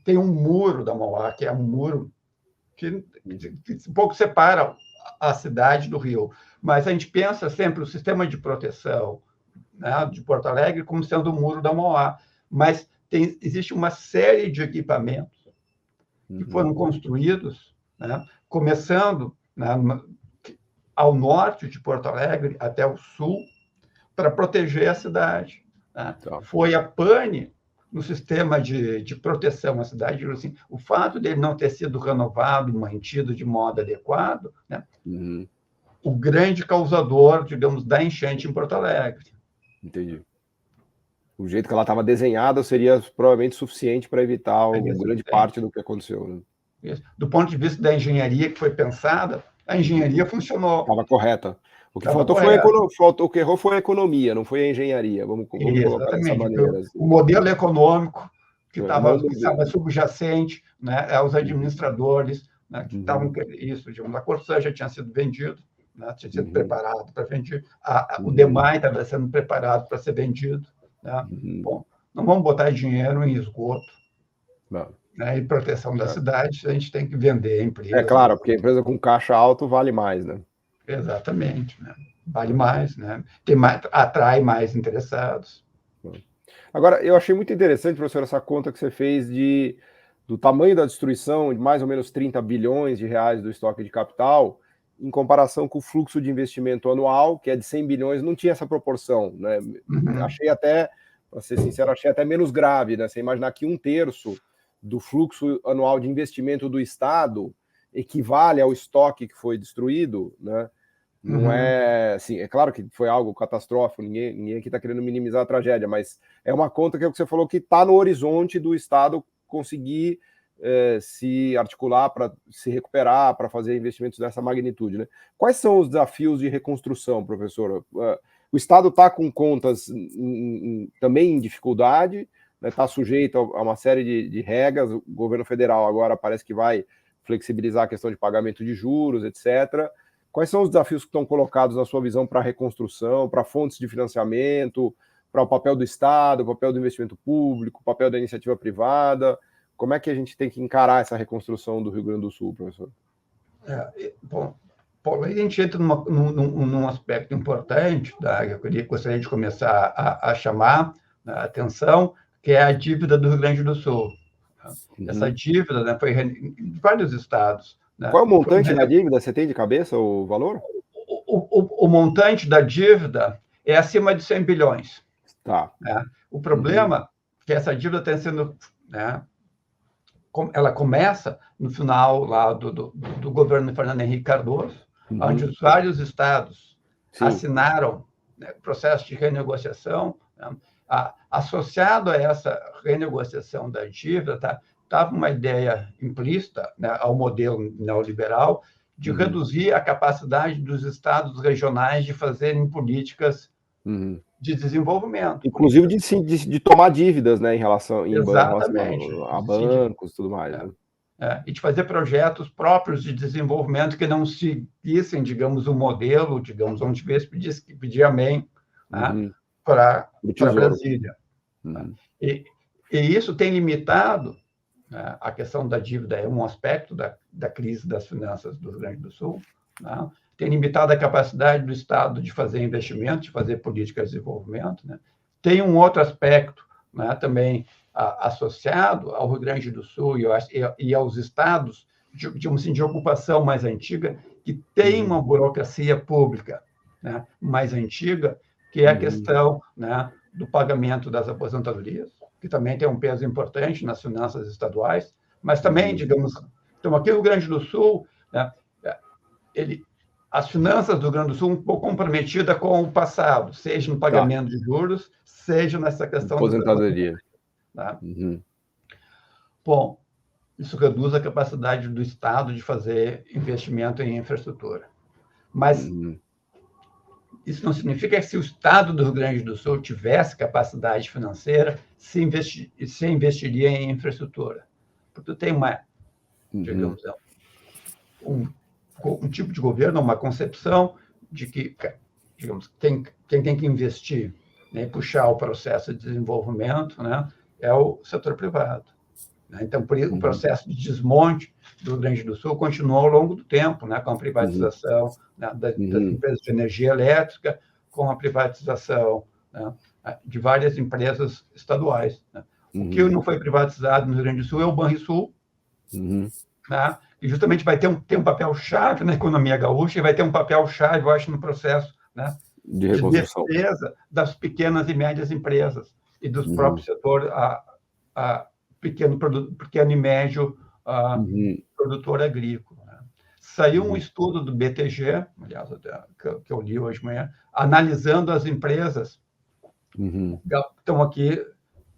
tem um muro da Mauá, que é um muro que um pouco separa a cidade do rio. Mas a gente pensa sempre o sistema de proteção, né, de Porto Alegre como sendo o muro da Mauá. Mas existe uma série de equipamentos que foram construídos, né, começando, né, ao norte de Porto Alegre até o sul, para proteger a cidade. Né? Tá. Foi a pane no sistema de proteção à cidade. Assim, o fato dele não ter sido renovado, mantido de modo adequado, né? O grande causador, digamos, da enchente em Porto Alegre. Entendi. O jeito que ela estava desenhada seria provavelmente suficiente para evitar grande parte do que aconteceu. Né? Isso. Do ponto de vista da engenharia que foi pensada, a engenharia funcionou. Estava correta. O que o que errou foi a economia, não foi a engenharia. Vamos colocar dessa maneira. O modelo econômico que estava subjacente, né, aos administradores, né, que estavam isso, digamos, a Corsã já tinha sido vendido, né, tinha sido preparado para vender, o DEMAI estava sendo preparado para ser vendido. Né? Bom, não vamos botar dinheiro em esgoto, né, e proteção da cidade, a gente tem que vender a empresa. É claro, porque a empresa com caixa alto vale mais, né? Exatamente, né? Vale mais, né? Atrai mais interessados. Agora, eu achei muito interessante, professor, essa conta que você fez do tamanho da destruição de mais ou menos 30 bilhões de reais do estoque de capital, em comparação com o fluxo de investimento anual, que é de 100 bilhões, não tinha essa proporção, né? Achei até, para ser sincero, achei até menos grave, né? Você imaginar que 1/3 do fluxo anual de investimento do Estado equivale ao estoque que foi destruído, né? Não é assim, é claro que foi algo catastrófico, ninguém aqui está querendo minimizar a tragédia, mas é uma conta que é o que você falou que está no horizonte do Estado conseguir se articular para se recuperar, para fazer investimentos dessa magnitude. Né? Quais são os desafios de reconstrução, professor? O Estado está com contas também em dificuldade, está sujeito a uma série de regras, o governo federal agora parece que vai flexibilizar a questão de pagamento de juros, etc. Quais são os desafios que estão colocados na sua visão para a reconstrução, para fontes de financiamento, para o papel do Estado, o papel do investimento público, o papel da iniciativa privada? Como é que a gente tem que encarar essa reconstrução do Rio Grande do Sul, professor? Bom, a gente entra num aspecto importante, tá? Eu gostaria de começar a chamar a atenção, que é a dívida do Rio Grande do Sul. Essa dívida, né, foi em vários estados. Né? Qual é o montante da dívida? Você tem de cabeça o valor? O montante da dívida é acima de 100 bilhões. Tá. Né? O problema é que essa dívida está sendo... Né, ela começa no final lá do governo de Fernando Henrique Cardoso, onde os vários estados assinaram, né, processo de renegociação. Né? Associado a essa renegociação da dívida, estava uma ideia implícita, né, ao modelo neoliberal de reduzir a capacidade dos estados regionais de fazerem políticas de desenvolvimento. Inclusive de tomar dívidas, né, em relação a bancos e tudo mais. Né? E de fazer projetos próprios de desenvolvimento que não seguissem, digamos, o modelo, digamos, onde tivesse pedir amém, né, para Brasília. E isso tem limitado, né, a questão da dívida, é um aspecto da crise das finanças do Rio Grande do Sul, né? Tem limitado a capacidade do Estado de fazer investimento, de fazer políticas de desenvolvimento, né? Tem um outro aspecto, né, também associado ao Rio Grande do Sul e aos estados de ocupação mais antiga, que tem uma burocracia pública, né, mais antiga, que é a questão, né, do pagamento das aposentadorias, que também tem um peso importante nas finanças estaduais, mas também, digamos, então aqui no Rio Grande do Sul, né, as finanças do Rio Grande do Sul um pouco comprometidas com o passado, seja no pagamento de juros, seja nessa questão da aposentadoria. Tá? Bom, isso reduz a capacidade do Estado de fazer investimento em infraestrutura. Mas isso não significa que se o Estado do Rio Grande do Sul tivesse capacidade financeira, se investiria em infraestrutura. Porque tem digamos, um tipo de governo, uma concepção de que, digamos, quem tem que investir, né, puxar o processo de desenvolvimento, né, é o setor privado. Então, por isso, o processo de desmonte do Rio Grande do Sul continuou ao longo do tempo, né, com a privatização, né, das empresas de energia elétrica, com a privatização, né, de várias empresas estaduais. Né. O que não foi privatizado no Rio Grande do Sul é o Banrisul, né, e justamente vai ter um papel-chave na economia gaúcha e vai ter um papel-chave, eu acho, no processo, né, de defesa das pequenas e médias empresas e dos próprios setores pequeno e médio produtor agrícola. Né. Saiu um estudo do BTG, aliás, que eu li hoje de manhã, analisando as empresas que estão aqui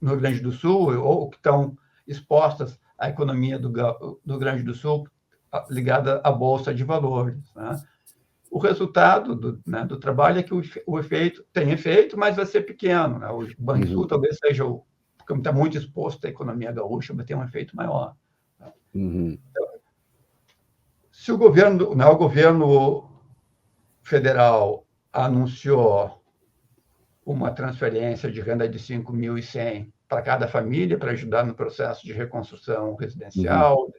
no Rio Grande do Sul ou que estão expostas à economia do Rio Grande do Sul ligada à Bolsa de Valores. Né. O resultado do trabalho é que o efeito tem efeito, mas vai ser pequeno. Né. O Banrisul talvez seja como está muito exposto à economia gaúcha, vai ter um efeito maior. Então, se o governo federal anunciou uma transferência de renda de 5.100 para cada família, para ajudar no processo de reconstrução residencial,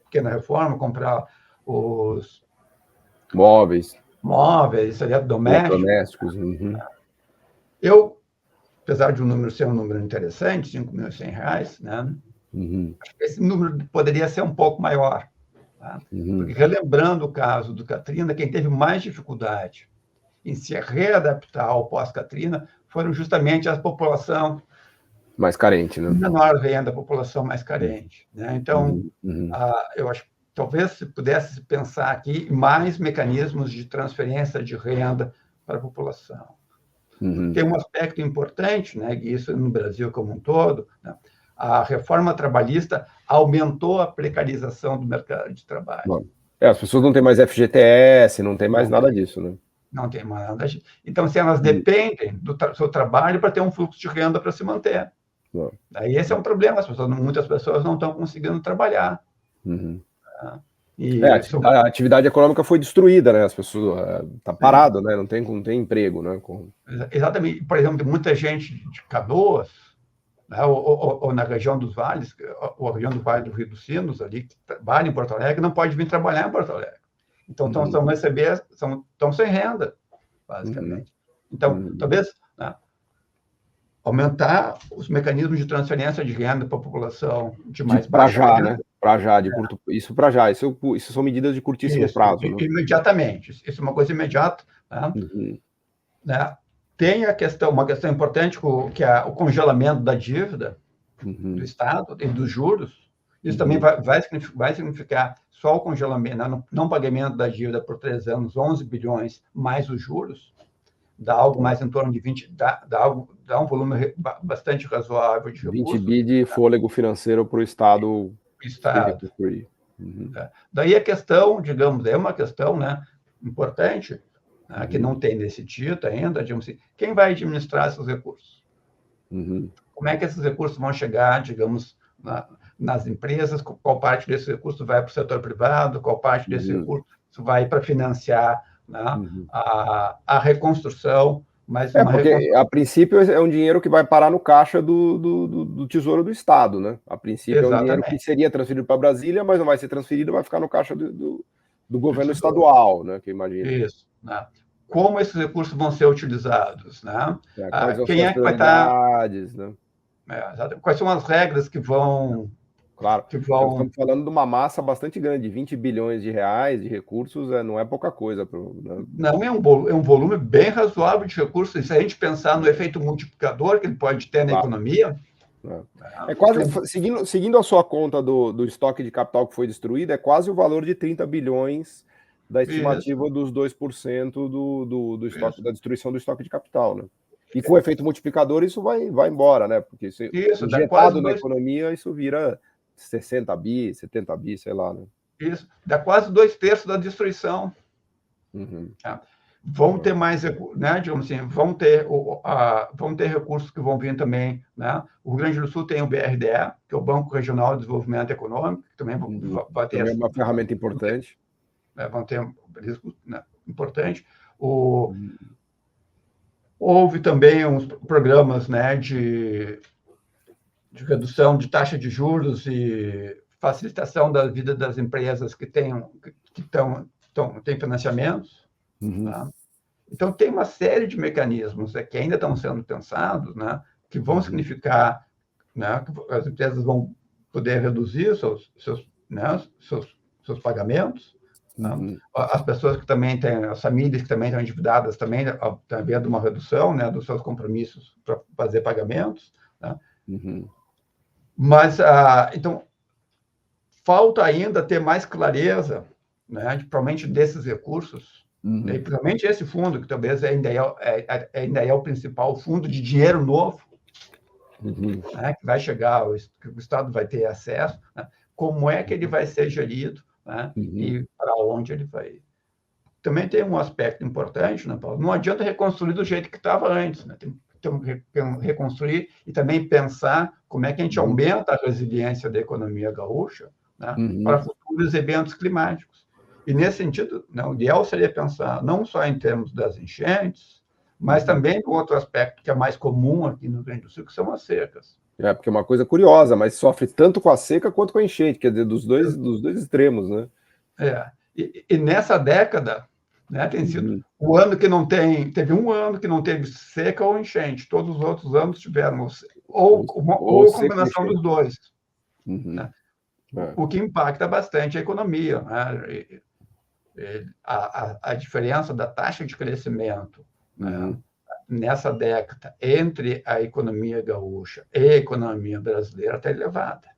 pequena reforma, comprar os móveis, domésticos. Apesar de o número ser um número interessante, R$5.100, né? Esse número poderia ser um pouco maior. Tá? Porque, relembrando o caso do Katrina, quem teve mais dificuldade em se readaptar ao pós-Katrina foram justamente a população mais carente, né? Menor renda, a população mais carente. Né? Então, eu acho que talvez se pudesse pensar aqui mais mecanismos de transferência de renda para a população. Tem um aspecto importante, né, e isso no Brasil como um todo, né, a reforma trabalhista aumentou a precarização do mercado de trabalho. Bom, as pessoas não têm mais FGTS, não tem mais nada disso, né? Não tem mais nada disso. Então, assim, elas dependem do seu trabalho para ter um fluxo de renda para se manter. Aí esse é um problema, muitas pessoas não estão conseguindo trabalhar. A atividade econômica foi destruída, né? As pessoas tá parado, né? Não tem emprego, né? Exatamente. Por exemplo, muita gente de Canoas, né? ou na região dos vales, ou a região do Vale do Rio dos Sinos, ali, que trabalha em Porto Alegre, não pode vir trabalhar em Porto Alegre. Então, estão sem renda, basicamente. Então, talvez, né, aumentar os mecanismos de transferência de renda para a população de mais baixa renda. Né? Para já, isso para já. Isso são medidas de curtíssimo prazo. Né? Imediatamente. Isso é uma coisa imediata. Né? Né? Tem uma questão importante, que é o congelamento da dívida do Estado e dos juros. Isso também vai significar só o congelamento, não pagamento da dívida por 3 anos, 11 bilhões, mais os juros, dá algo mais em torno de 20, dá um volume bastante razoável de recursos. 20 bi de fôlego financeiro para o Estado. Daí a questão, digamos, é uma questão, né, importante, né, que não tem nesse título ainda, digamos assim, quem vai administrar esses recursos? Como é que esses recursos vão chegar, digamos, nas empresas, qual parte desse recurso vai para o setor privado, qual parte desse recurso vai para financiar, né, a reconstrução, Mas porque a princípio é um dinheiro que vai parar no caixa do Tesouro do Estado, né? A princípio é um dinheiro que seria transferido para Brasília, mas não vai ser transferido, vai ficar no caixa do governo estadual, né? Que imagina. Isso, né? Como esses recursos vão ser utilizados, né? Quais vão Quem ser as é que vai estar... prioridades, né? Quais são as regras que vão... Claro, estamos falando de uma massa bastante grande, 20 bilhões de reais de recursos, não é pouca coisa. Né? Não, é um volume bem razoável de recursos. E se a gente pensar no efeito multiplicador que ele pode ter na economia... É quase, seguindo a sua conta do estoque de capital que foi destruído, é quase o valor de 30 bilhões da estimativa dos 2% do estoque, da destruição do estoque de capital, né? E com o efeito multiplicador isso vai embora, né? Porque se injetado na economia, isso vira 60 bi, 70 bi, sei lá, né? Isso, dá quase 2/3 da destruição. Vão ter mais, né, digamos assim, vão ter recursos que vão vir também, né? O Rio Grande do Sul tem o BRDE, que é o Banco Regional de Desenvolvimento Econômico, que também vai ter... Também é uma ferramenta importante. Vão ter um risco, né, importante. Houve também uns programas, né, de redução de taxa de juros e facilitação da vida das empresas que têm financiamentos. Tá? Então, tem uma série de mecanismos que ainda estão sendo pensados, né, que vão significar, né, que as empresas vão poder reduzir seus pagamentos. As pessoas que também têm, as famílias que também estão endividadas, também havendo uma redução, né, dos seus compromissos para fazer pagamentos. Né? Mas, então, falta ainda ter mais clareza, né, provavelmente desses recursos, e principalmente esse fundo, que talvez ainda é o principal fundo de dinheiro novo, né, que vai chegar, que o Estado vai ter acesso, né, como é que ele vai ser gerido, né, e para onde ele vai ir. Também tem um aspecto importante, né, Paulo? Não adianta reconstruir do jeito que estava antes, né? Temos que reconstruir e também pensar como é que a gente aumenta a resiliência da economia gaúcha, né, para futuros eventos climáticos. E, nesse sentido, né, o ideal seria pensar não só em termos das enchentes, mas também no outro aspecto que é mais comum aqui no Rio Grande do Sul, que são as secas. Porque é uma coisa curiosa, mas sofre tanto com a seca quanto com a enchente, quer dizer, dos dois extremos, né? E nessa década, né, tem sido o ano que não teve um ano que não teve seca ou enchente, todos os outros anos tiveram ou a combinação dos dois, né? O que impacta bastante a economia, né? A diferença da taxa de crescimento, né, nessa década entre a economia gaúcha e a economia brasileira está elevada.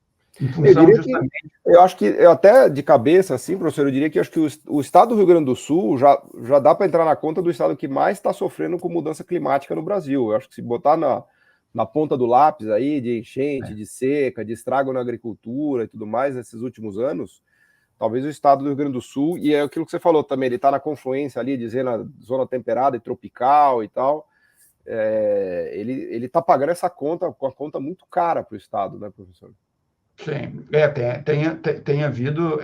Eu acho que, eu até de cabeça, assim, professor, eu diria que acho que o estado do Rio Grande do Sul já dá para entrar na conta do estado que mais está sofrendo com mudança climática no Brasil. Eu acho que se botar na ponta do lápis aí, de enchente, de seca, de estrago na agricultura e tudo mais, nesses últimos anos, talvez o estado do Rio Grande do Sul, e é aquilo que você falou também, ele está na confluência ali, dizendo a zona temperada e tropical e tal, ele está pagando essa conta, com a conta muito cara para o estado, né, professor? Sim, tem havido,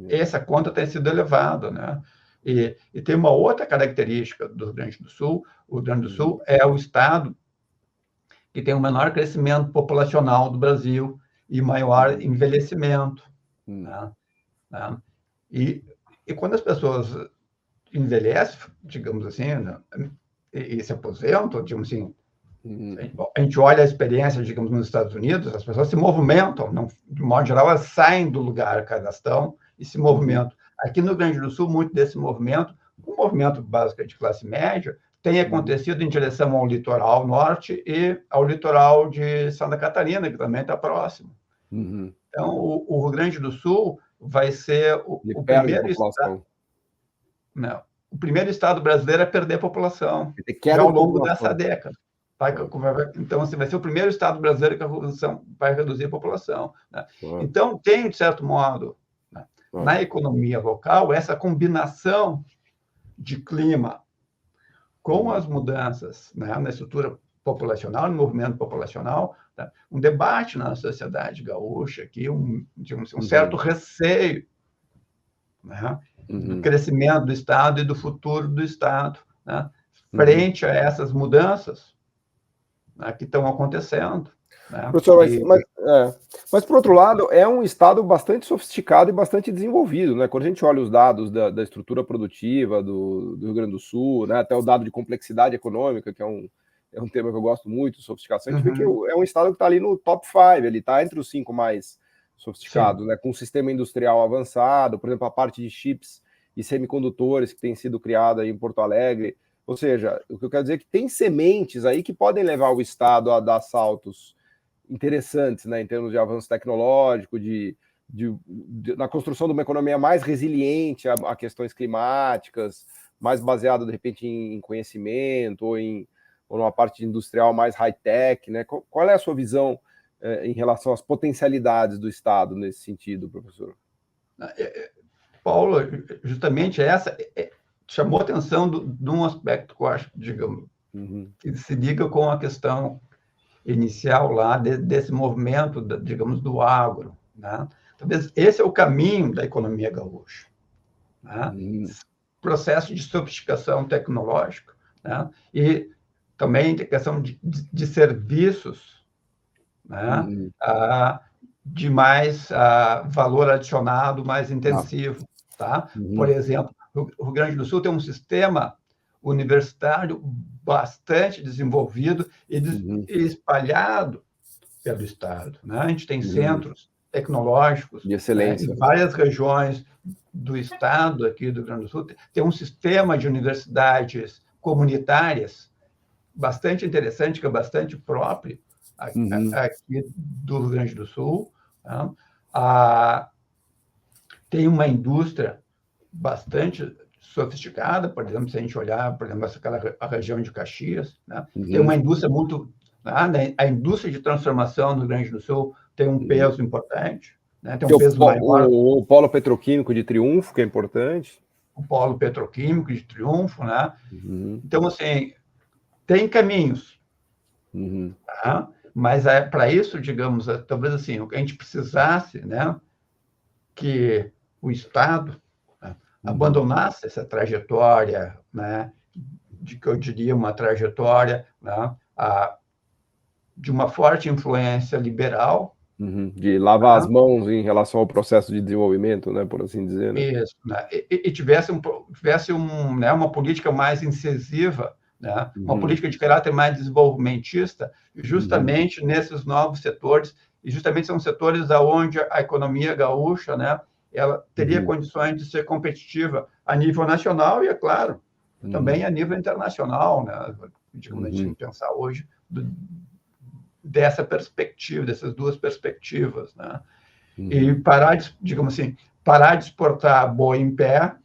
essa conta tem sido elevada, né? E tem uma outra característica do Rio Grande do Sul. O Rio Grande do Sul é o estado que tem o menor crescimento populacional do Brasil e maior envelhecimento. Né? E quando as pessoas envelhecem, digamos assim, né, e se aposentam, digamos assim, a gente olha a experiência, digamos, nos Estados Unidos, as pessoas se movimentam, não, de modo geral, elas saem do lugar que elas estão e se movimentam. Aqui no Rio Grande do Sul, muito desse movimento, um movimento básico de classe média, tem acontecido em direção ao litoral norte e ao litoral de Santa Catarina, que também está próximo. Então, o Rio Grande do Sul vai ser o primeiro estado... Não, o primeiro estado brasileiro a perder população já ao longo dessa década. Então, assim, vai ser o primeiro estado brasileiro que a redução vai reduzir a população. Né? Então, tem, de certo modo, né, na economia local, essa combinação de clima com as mudanças, né, na estrutura populacional, no movimento populacional, tá? Um debate na sociedade gaúcha aqui, digamos assim, um certo receio, né, do crescimento do Estado e do futuro do Estado, né, frente a essas mudanças, né, que estão acontecendo. Né? Professor, mas, por outro lado, é um estado bastante sofisticado e bastante desenvolvido, né? Quando a gente olha os dados da estrutura produtiva do Rio Grande do Sul, né, até o dado de complexidade econômica, que é um tema que eu gosto muito, sofisticação, a gente vê que é um estado que está ali no top 5, ele está entre os 5 mais sofisticados, né, com um sistema industrial avançado, por exemplo, a parte de chips e semicondutores que tem sido criada aí em Porto Alegre. Ou seja, o que eu quero dizer é que tem sementes aí que podem levar o estado a dar saltos interessantes, né, em termos de avanço tecnológico, na construção de uma economia mais resiliente a questões climáticas, mais baseada, de repente, em conhecimento, ou numa parte industrial mais high-tech, né? Qual é a sua visão em relação às potencialidades do Estado nesse sentido, professor? Paulo, justamente essa chamou a atenção de um aspecto que eu acho, digamos, que se liga com a questão inicial lá desse movimento, digamos, do agro. Né? Talvez esse é o caminho da economia gaúcha. Né? Processo de sofisticação tecnológica, né? E também a questão de serviços, né? De mais valor adicionado, mais intensivo. Tá? Por exemplo, o Rio Grande do Sul tem um sistema universitário bastante desenvolvido e espalhado pelo Estado. Né? A gente tem centros tecnológicos de excelência, em várias regiões do Estado, aqui do Rio Grande do Sul, tem um sistema de universidades comunitárias bastante interessante, que é bastante próprio aqui do Rio Grande do Sul. Tá? Tem uma indústria bastante sofisticada, por exemplo, se a gente olhar, por exemplo, a região de Caxias, né? Tem uma indústria muito... Né? A indústria de transformação no Rio Grande do Sul tem um peso importante, né? Tem um peso maior. O polo petroquímico de Triunfo, que é importante. O polo petroquímico de Triunfo, né? Então, assim, tem caminhos. Tá? Mas para isso, digamos, talvez assim, o que a gente precisasse, né, que o Estado abandonasse essa trajetória, né, de que eu diria uma trajetória, né, de uma forte influência liberal. De lavar as mãos em relação ao processo de desenvolvimento, né, por assim dizer. Né? Isso, né? E tivesse né, uma política mais incisiva, né? Uma política de caráter mais desenvolvimentista, justamente nesses novos setores, e justamente são setores onde a economia gaúcha, né, ela teria condições de ser competitiva a nível nacional e, é claro, também a nível internacional, né? Digamos, a gente tem que pensar hoje dessa perspectiva, dessas duas perspectivas, né? E parar de, digamos assim, parar de exportar boi em pé,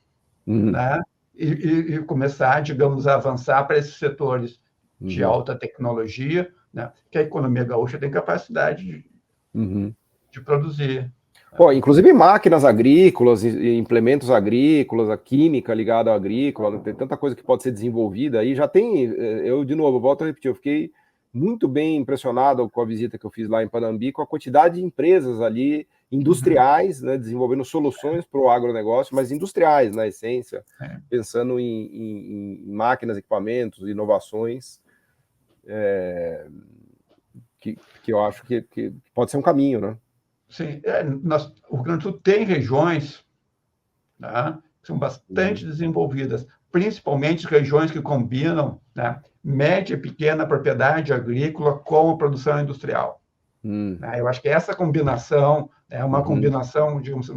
né? E começar, digamos, a avançar para esses setores de alta tecnologia, né? Que a economia gaúcha tem capacidade de produzir. Pô, inclusive máquinas agrícolas, implementos agrícolas, a química ligada ao agrícola, tem tanta coisa que pode ser desenvolvida aí. Já tem, eu de novo, volto a repetir, eu fiquei muito bem impressionado com a visita que eu fiz lá em Panambi, com a quantidade de empresas ali, industriais, né, desenvolvendo soluções para o agronegócio, mas industriais, na essência, pensando em máquinas, equipamentos, inovações, que eu acho que pode ser um caminho, né? Sim, o Rio Grande do Sul tem regiões, né, que são bastante desenvolvidas, principalmente regiões que combinam, né, média e pequena propriedade agrícola com a produção industrial. Eu acho que essa combinação é uma combinação, digamos,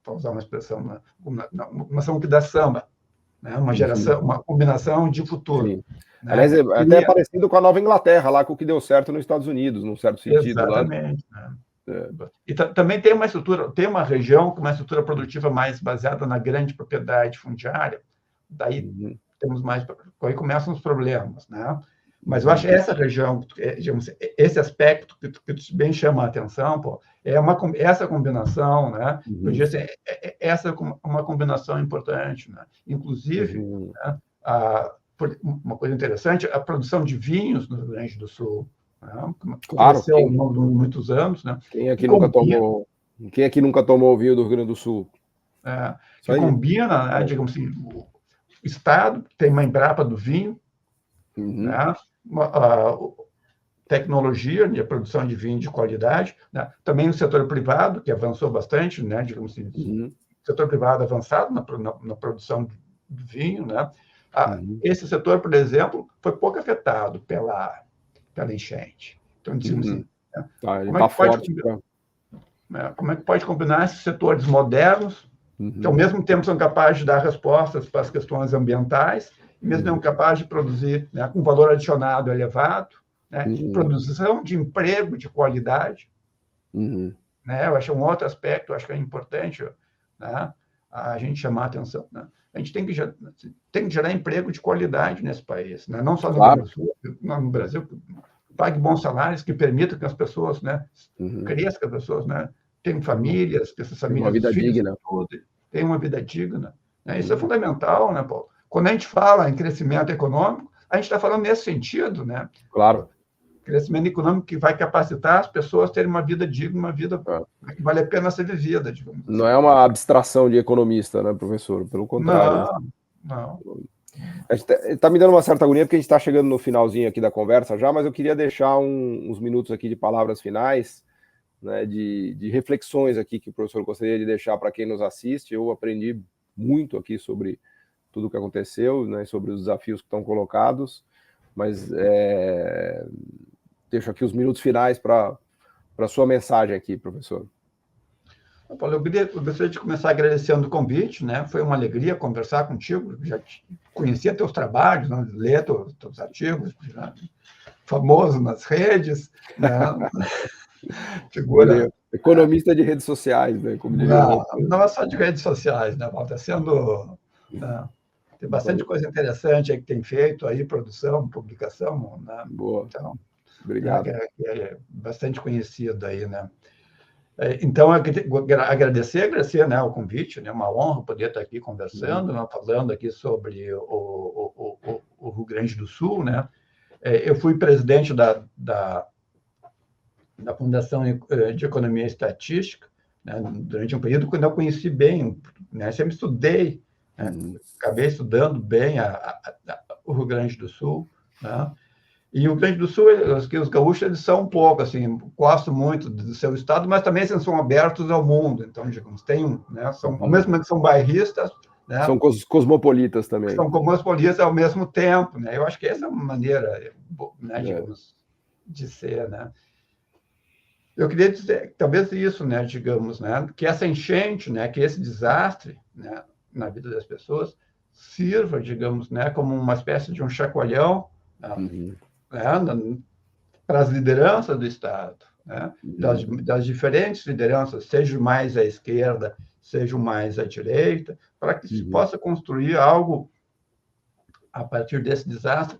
para usar uma expressão, uma combinação que dá samba, né, uma geração, uma combinação de futuro. Né? Aliás, até parecido com a Nova Inglaterra, lá com o que deu certo nos Estados Unidos, num certo sentido. Exatamente. Lá. E também tem uma estrutura, tem uma região com uma estrutura produtiva mais baseada na grande propriedade fundiária, daí temos mais, aí começam os problemas, né? Mas eu acho que essa região, digamos, esse aspecto que bem chama a atenção, pô, essa combinação, né? Eu diria assim, essa é uma combinação importante, né? Inclusive, né, uma coisa interessante, a produção de vinhos no Rio Grande do Sul, né? Claro, cresceu ao longo de muitos anos, né? Quem aqui nunca tomou vinho do Rio Grande do Sul? Que combina, né, digamos assim, o Estado tem uma Embrapa do vinho, né? Tecnologia de produção de vinho de qualidade, né? Também o setor privado, que avançou bastante, né? Digamos assim, o setor privado avançado na produção de vinho, né? Esse setor, por exemplo, foi pouco afetado pela enchente. Então, digamos assim, né? Como é que pode combinar esses setores modernos, que ao mesmo tempo são capazes de dar respostas para as questões ambientais, e mesmo tempo capazes de produzir, né, com valor adicionado elevado, né, produção de emprego de qualidade, né? Eu acho um outro aspecto, eu acho que é importante, né, a gente chamar a atenção, né? A gente tem que gerar emprego de qualidade nesse país, né? Não só no Rio Grande do Sul, no Brasil, pague bons salários que permitam que as pessoas, né, cresçam, que as pessoas, né, tenham famílias, que essas famílias, uma vida digna, tenham uma vida digna, né? Isso é fundamental, né, Paulo? Quando a gente fala em crescimento econômico, a gente está falando nesse sentido, né? Claro. Crescimento econômico que vai capacitar as pessoas a terem uma vida digna, uma vida que vale a pena ser vivida, digamos assim. Não é uma abstração de economista, né, professor? Pelo contrário. Não. Está me dando uma certa agonia, porque a gente está chegando no finalzinho aqui da conversa já, mas eu queria deixar uns minutos aqui de palavras finais, né, de reflexões aqui que o professor gostaria de deixar para quem nos assiste. Eu aprendi muito aqui sobre tudo o que aconteceu, né, sobre os desafios que estão colocados, mas deixo aqui os minutos finais para a sua mensagem aqui, professor. Paulo, eu gostaria de começar agradecendo o convite, né? Foi uma alegria conversar contigo, já conhecia teus trabalhos, né? Ler teus artigos, né? Famoso nas redes, né? Figura... Economista de redes sociais, né? Como não é só de redes sociais, né, Paulo? Está sendo... Né? Tem bastante coisa interessante aí que tem feito, aí, produção, publicação, né? Boa. Então, obrigado. Né, que é bastante conhecido aí, né? Então, eu agradecer, né, o convite, né, uma honra poder estar aqui conversando, né, falando aqui sobre o Rio Grande do Sul, né? Eu fui presidente da Fundação de Economia e Estatística, né, durante um período quando eu conheci bem, né, sempre estudei, né, acabei estudando bem o Rio Grande do Sul, né? E o Rio Grande do Sul, os gaúchos, eles são um pouco, assim, gostam muito do seu estado, mas também assim, são abertos ao mundo. Então, digamos, né, ao mesmo tempo que são bairristas, né, são cosmopolitas também. São cosmopolitas ao mesmo tempo, né? Eu acho que essa é uma maneira, né, digamos, de ser, né? Eu queria dizer, talvez isso, né, digamos, né, que essa enchente, né, que esse desastre, né, na vida das pessoas sirva, digamos, né, como uma espécie de um chacoalhão, né, para as lideranças do Estado, né? Das diferentes lideranças, seja mais à esquerda, seja mais à direita, para que se possa construir algo a partir desse desastre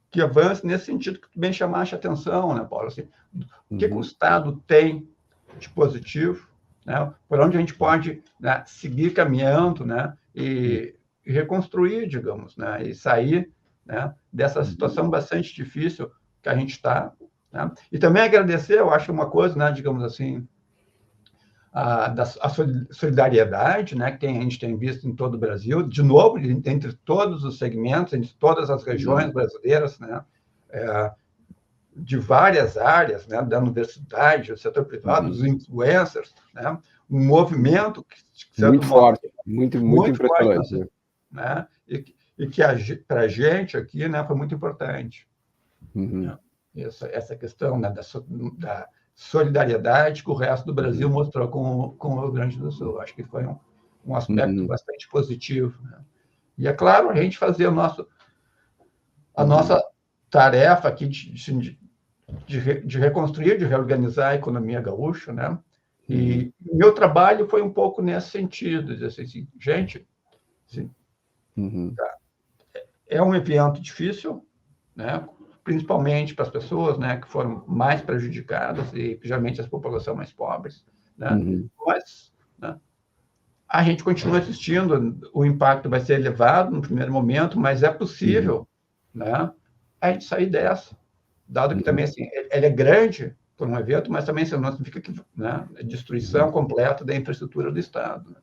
que avance nesse sentido que tu bem chamaste a atenção, né, Paulo? Assim, o que o Estado tem de positivo, né? Por onde a gente pode, né, seguir caminhando, né, e reconstruir, digamos, né, e sair, né, dessa situação bastante difícil que a gente está, né? E também agradecer, eu acho uma coisa, né, digamos assim, a solidariedade, né, que a gente tem visto em todo o Brasil, de novo, entre todos os segmentos, entre todas as regiões brasileiras, né, de várias áreas, né, da universidade, do setor privado, dos influencers, né, um movimento que muito forte, muito impressionante, forte, né, e que para a gente aqui, né, foi muito importante. Essa questão, né, da solidariedade que o resto do Brasil mostrou com o Rio Grande do Sul. Acho que foi um aspecto bastante positivo, né? E, é claro, a gente fazer a nossa tarefa aqui de reconstruir, de reorganizar a economia gaúcha, né? E meu trabalho foi um pouco nesse sentido, dizer assim, gente, assim, é um evento difícil, né? Principalmente para as pessoas, né, que foram mais prejudicadas e geralmente as populações mais pobres, né? Mas, né, a gente continua assistindo, o impacto vai ser elevado no primeiro momento, mas é possível, né, a gente sair dessa, dado que também assim, ele é grande por um evento, mas também não significa que, né, a destruição completa da infraestrutura do Estado.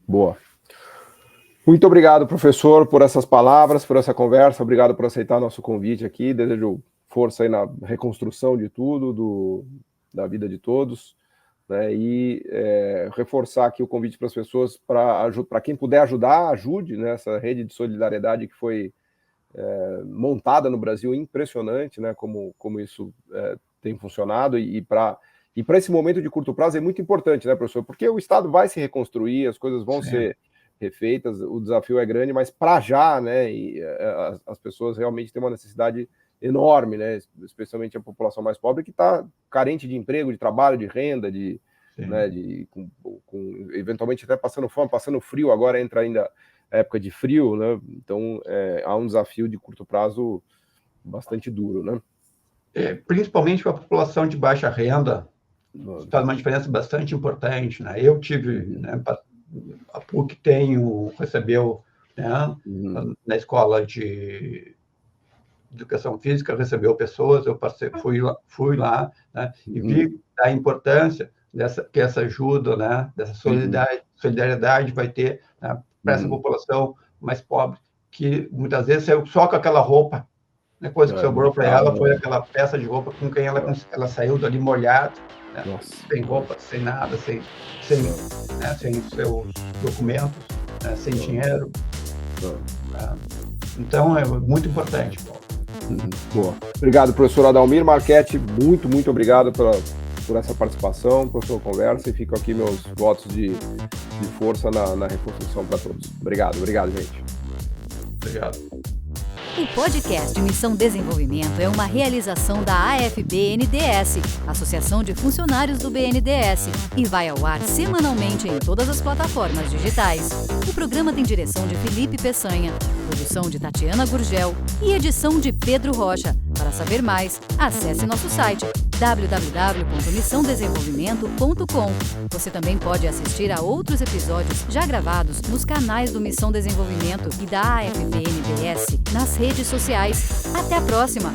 Boa. Muito obrigado, professor, por essas palavras, por essa conversa. Obrigado por aceitar nosso convite aqui. Desejo força aí na reconstrução de tudo, da vida de todos, né? E reforçar aqui o convite para as pessoas, para quem puder ajudar, ajude, né? Essa rede de solidariedade que foi montada no Brasil, impressionante, né? Como isso tem funcionado, e para esse momento de curto prazo é muito importante, né, professor? Porque o Estado vai se reconstruir, as coisas vão ser refeitas, o desafio é grande, mas para já, né, as pessoas realmente têm uma necessidade enorme, né, especialmente a população mais pobre, que está carente de emprego, de trabalho, de renda, né, eventualmente até passando fome, passando frio, agora entra ainda a época de frio, né, então há um desafio de curto prazo bastante duro, né? Principalmente para a população de baixa renda, faz uma diferença bastante importante, né? Eu tive, né, a PUC recebeu, né, na escola de educação física, recebeu pessoas, eu fui lá, né, e vi a importância que essa ajuda, né, dessa solidariedade vai ter, né, para essa população mais pobre, que muitas vezes saiu só com aquela roupa, a coisa que sobrou para ela foi aquela peça de roupa com quem ela saiu dali molhada, né? Sem roupa, sem nada, sem seus documentos, né? Sem dinheiro. Então, é muito importante, Paulo. Boa. Obrigado, professor Adalmir Marchetti. Muito obrigado por essa participação, por sua conversa, e ficam aqui meus votos de força na reconstrução para todos. Obrigado, gente. Obrigado. O podcast Missão Desenvolvimento é uma realização da AFB-NDS, Associação de Funcionários do BNDES, e vai ao ar semanalmente em todas as plataformas digitais. O programa tem direção de Felipe Peçanha, produção de Tatiana Gurgel e edição de Pedro Rocha. Para saber mais, acesse nosso site www.missãodesenvolvimento.com. Você também pode assistir a outros episódios já gravados nos canais do Missão Desenvolvimento e da AFB-NDS nas redes sociais. Até a próxima!